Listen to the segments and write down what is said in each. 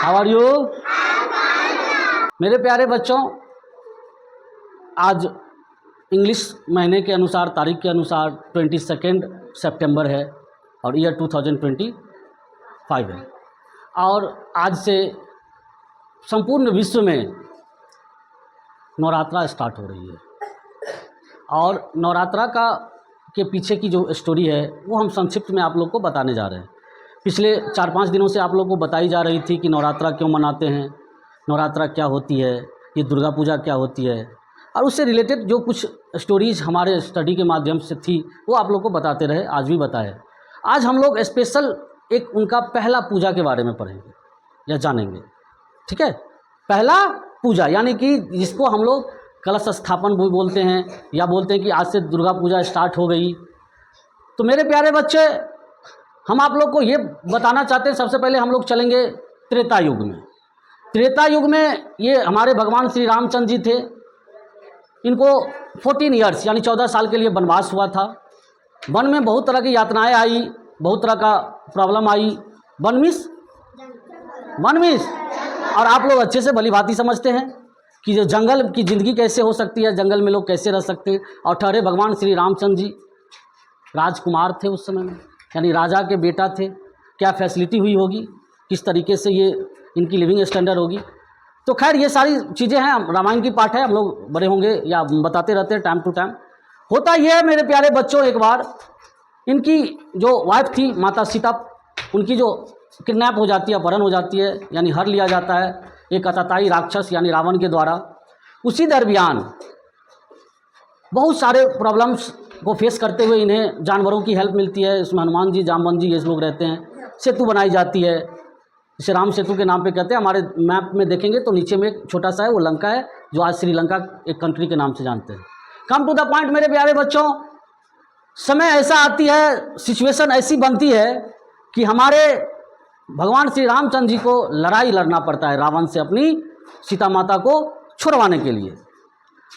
How are you? मेरे प्यारे बच्चों, आज इंग्लिश महीने के अनुसार, तारीख के अनुसार 22 सितंबर है और ईयर 2025 है। और आज से संपूर्ण विश्व में नवरात्रा स्टार्ट हो रही है। और नवरात्रा के पीछे की जो स्टोरी है वो हम संक्षिप्त में आप लोग को बताने जा रहे हैं। पिछले 4-5 दिनों से आप लोग को बताई जा रही थी कि नवरात्रा क्यों मनाते हैं, नवरात्रा क्या होती है, ये दुर्गा पूजा क्या होती है, और उससे रिलेटेड जो कुछ स्टोरीज़ हमारे स्टडी के माध्यम से थी वो आप लोग को बताते रहे, आज भी बताए। आज हम लोग स्पेशल एक उनका पहला पूजा के बारे में पढ़ेंगे या जानेंगे। ठीक है, पहला पूजा यानी कि जिसको हम लोग कलश स्थापन भी बोलते हैं या बोलते हैं कि आज से दुर्गा पूजा स्टार्ट हो गई। तो मेरे प्यारे बच्चे, हम आप लोग को ये बताना चाहते हैं, सबसे पहले हम लोग चलेंगे त्रेता युग में। त्रेता युग में ये हमारे भगवान श्री रामचंद्र जी थे। इनको 14 ईयर्स यानी 14 साल के लिए वनवास हुआ था। वन में बहुत तरह की यातनाएं आई, बहुत तरह का प्रॉब्लम आई। वन मिस और आप लोग अच्छे से भली भांति समझते हैं कि जो जंगल की ज़िंदगी कैसे हो सकती है, जंगल में लोग कैसे रह सकते हैं। और ठहरे भगवान श्री रामचंद्र जी राजकुमार थे उस समय में, यानी राजा के बेटा थे। क्या फैसिलिटी हुई होगी, किस तरीके से ये इनकी लिविंग स्टैंडर्ड होगी। तो खैर ये सारी चीज़ें हैं, रामायण की पाठ है, हम लोग बड़े होंगे या बताते रहते हैं टाइम टू टाइम। होता ये है मेरे प्यारे बच्चों, एक बार इनकी जो वाइफ थी माता सीता, उनकी जो किडनैप हो जाती है, अपहरण हो जाती है, यानी हर लिया जाता है एक अताताई राक्षस यानी रावण के द्वारा। उसी दरमियान बहुत सारे प्रॉब्लम्स को फेस करते हुए इन्हें जानवरों की हेल्प मिलती है। इसमें हनुमान जी, जामवंत जी ये लोग रहते हैं। सेतु बनाई जाती है, इसे राम सेतु के नाम पे कहते हैं। हमारे मैप में देखेंगे तो नीचे में एक छोटा सा है, वो लंका है, जो आज श्रीलंका एक कंट्री के नाम से जानते हैं। कम टू द पॉइंट मेरे प्यारे बच्चों, समय ऐसा आती है, सिचुएशन ऐसी बनती है कि हमारे भगवान श्री रामचंद्र जी को लड़ाई लड़ना पड़ता है रावण से, अपनी सीता माता को छुड़वाने के लिए।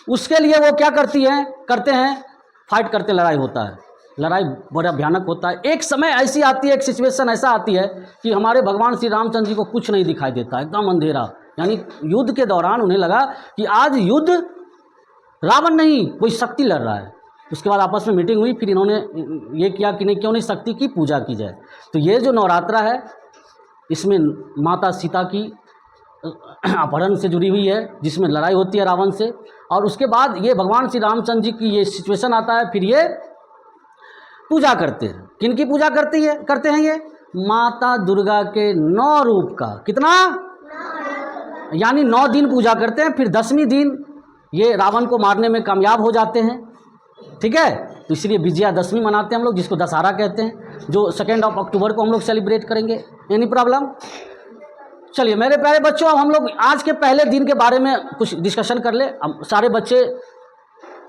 उसके लिए वो क्या करते हैं, फाइट करते, लड़ाई होता है। लड़ाई बड़ा भयानक होता है। एक समय ऐसी आती है, एक सिचुएशन ऐसा आती है कि हमारे भगवान श्री रामचंद्र जी को कुछ नहीं दिखाई देता, एकदम अंधेरा। यानी युद्ध के दौरान उन्हें लगा कि आज युद्ध रावण नहीं, कोई शक्ति लड़ रहा है। उसके बाद आपस में मीटिंग हुई, फिर इन्होंने ये किया कि नहीं, क्यों नहीं शक्ति की पूजा की जाए। तो ये जो नवरात्रा है, इसमें माता सीता की अपहरण से जुड़ी हुई है, जिसमें लड़ाई होती है रावण से। और उसके बाद ये भगवान श्री रामचंद्र जी की ये सिचुएशन आता है, फिर ये पूजा करते हैं। किनकी पूजा करते हैं ये? माता दुर्गा के 9 रूप का। कितना? यानी 9 दिन पूजा करते हैं। फिर 10वें दिन ये रावण को मारने में कामयाब हो जाते हैं। ठीक है, तो इसलिए विजयादशमी मनाते हैं हम लोग, जिसको दशहरा कहते हैं, जो 2 अक्टूबर को हम लोग सेलिब्रेट करेंगे। Any problem? चलिए मेरे प्यारे बच्चों, अब हम लोग आज के पहले दिन के बारे में कुछ डिस्कशन कर ले। हम सारे बच्चे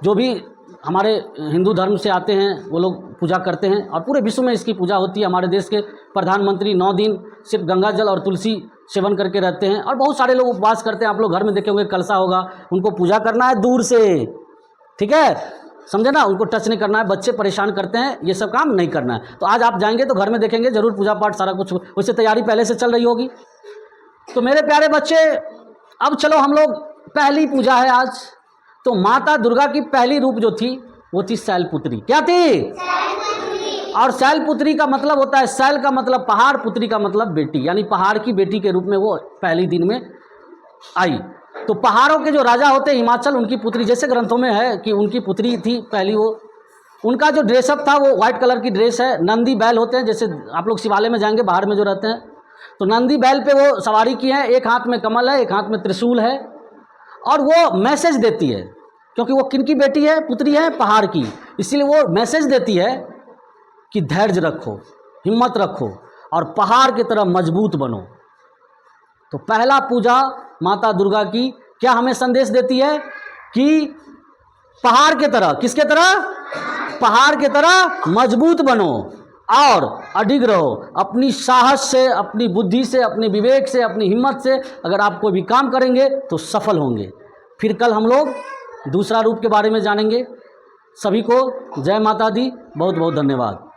जो भी हमारे हिंदू धर्म से आते हैं वो लोग पूजा करते हैं, और पूरे विश्व में इसकी पूजा होती है। हमारे देश के प्रधानमंत्री 9 दिन सिर्फ गंगा जल और तुलसी सेवन करके रहते हैं, और बहुत सारे लोग उपवास करते हैं। आप लोग घर में देखे होंगे, कलशा होगा, उनको पूजा करना है दूर से। ठीक है, समझे ना, उनको टच नहीं करना है। बच्चे परेशान करते हैं, ये सब काम नहीं करना है। तो आज आप जाएंगे तो घर में देखेंगे जरूर पूजा पाठ सारा कुछ, उससे तैयारी पहले से चल रही होगी। तो मेरे प्यारे बच्चे, अब चलो हम लोग, पहली पूजा है आज। तो माता दुर्गा की पहली रूप जो थी वो थी शैलपुत्री। क्या थी? और शैलपुत्री का मतलब होता है, शैल का मतलब पहाड़, पुत्री का मतलब बेटी, यानी पहाड़ की बेटी के रूप में वो पहली दिन में आई। तो पहाड़ों के जो राजा होते हैं हिमाचल, उनकी पुत्री, जैसे ग्रंथों में है कि उनकी पुत्री थी पहली वो। उनका जो ड्रेसअप था वो व्हाइट कलर की ड्रेस है। नंदी बैल होते हैं, जैसे आप लोग शिवालय में जाएंगे बाहर में जो रहते हैं, तो नंदी बैल पे वो सवारी की है। एक हाथ में कमल है, एक हाथ में त्रिशूल है, और वो मैसेज देती है, क्योंकि वो किनकी बेटी है? पुत्री है, पहाड़ की। इसीलिए वो मैसेज देती है कि धैर्य रखो, हिम्मत रखो, और पहाड़ की तरह मजबूत बनो। तो पहला पूजा माता दुर्गा की क्या हमें संदेश देती है कि पहाड़ के तरह, किसके तरह? पहाड़ के तरह मजबूत बनो और अडिग रहो। अपनी साहस से, अपनी बुद्धि से, अपने विवेक से, अपनी हिम्मत से अगर आप कोई भी काम करेंगे तो सफल होंगे। फिर कल हम लोग दूसरा रूप के बारे में जानेंगे। सभी को जय माता दी, बहुत बहुत धन्यवाद।